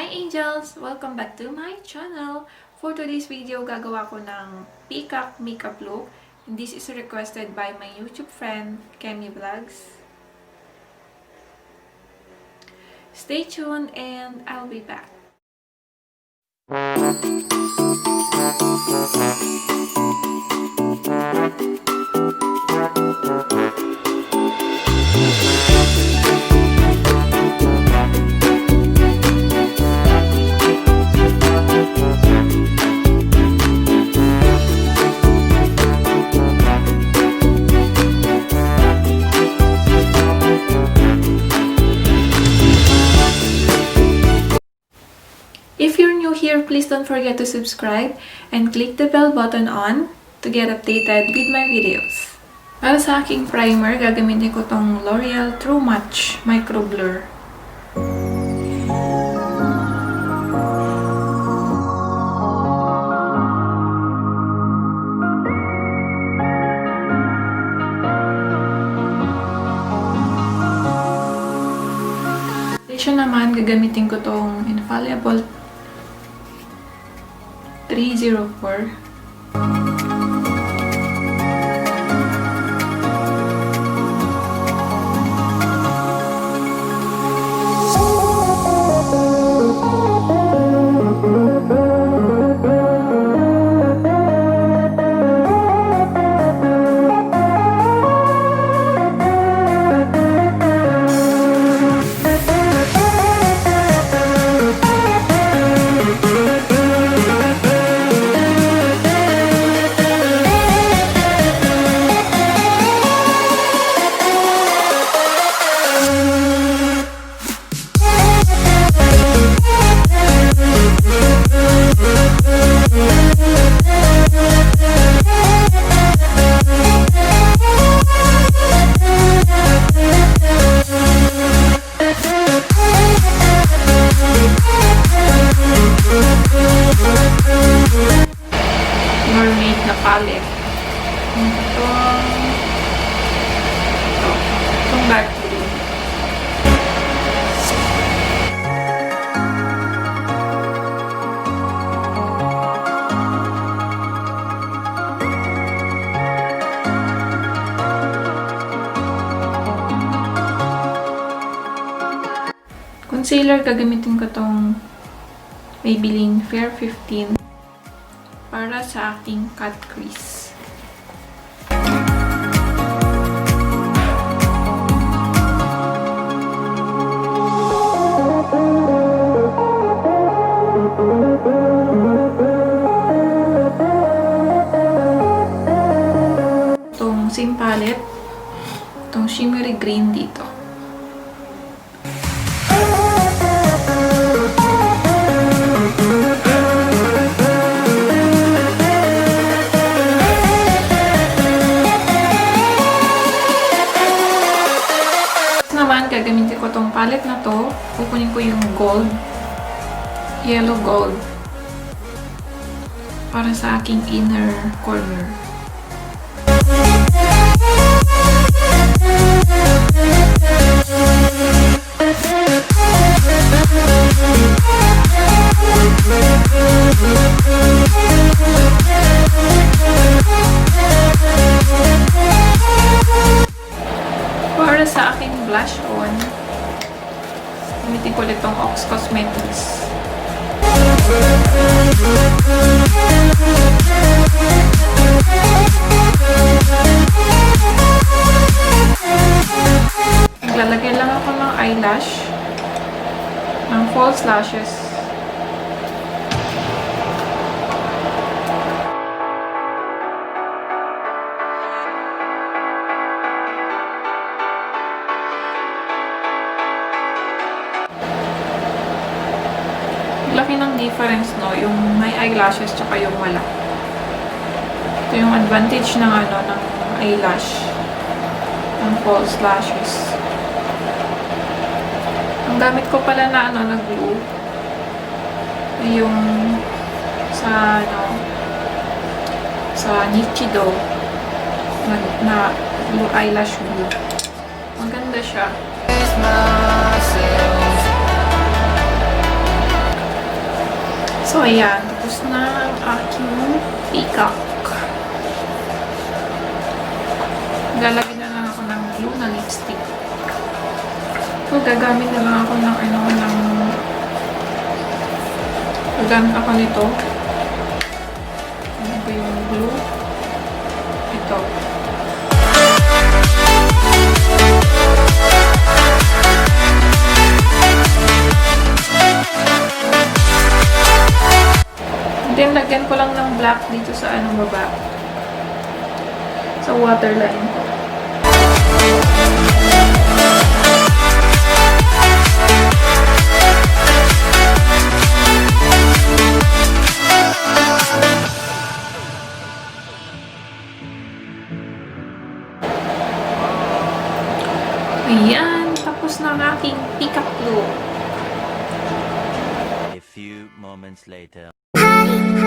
Hi Angels! Welcome back to my channel! For today's video, gagawa ko ng peacock makeup look. And this is requested by my YouTube friend, Kemi Vlogs. Stay tuned and I'll be back. If you're new here, please don't forget to subscribe and click the bell button on to get updated with my videos. Para sa aking primer, gagamitin ko tong L'Oreal True Match Micro Blur. Foundation naman, gagamitin ko tong Infallible 304. Mermaid na pallete. Itong dark blue. Concealer, gagamitin ko tong Maybelline Fair 15 para sa aking cut crease. Itong same palette, itong shimmery green dito. Gagamitin ko tong palette na to. Kukunin ko yung gold, yellow gold, para sa aking inner corner. Para sa aking blush on, gamitin ko ulit tong Ox Cosmetics. Naglalagay lang ako ng eyelash, ng false lashes. Laki ng difference, no? Yung may eyelashes tsaka yung wala. Ito yung advantage ng ng eyelash, ng false lashes. Ang gamit ko pala na na glue ay yung sa sa Nichido na blue eyelash glue. Maganda siya. So, ayan. Tapos na ang aking peacock. Lalagyan na lang ako ng blue na lipstick. So, gagamit na lang ako ng gagamit ako nito. Ano ba yung blue? Ito. Then, lagyan ko lang ng black dito sa baba. Sa waterline ko. Ayan, tapos na ang aking peacock look. A few moments later. Hi,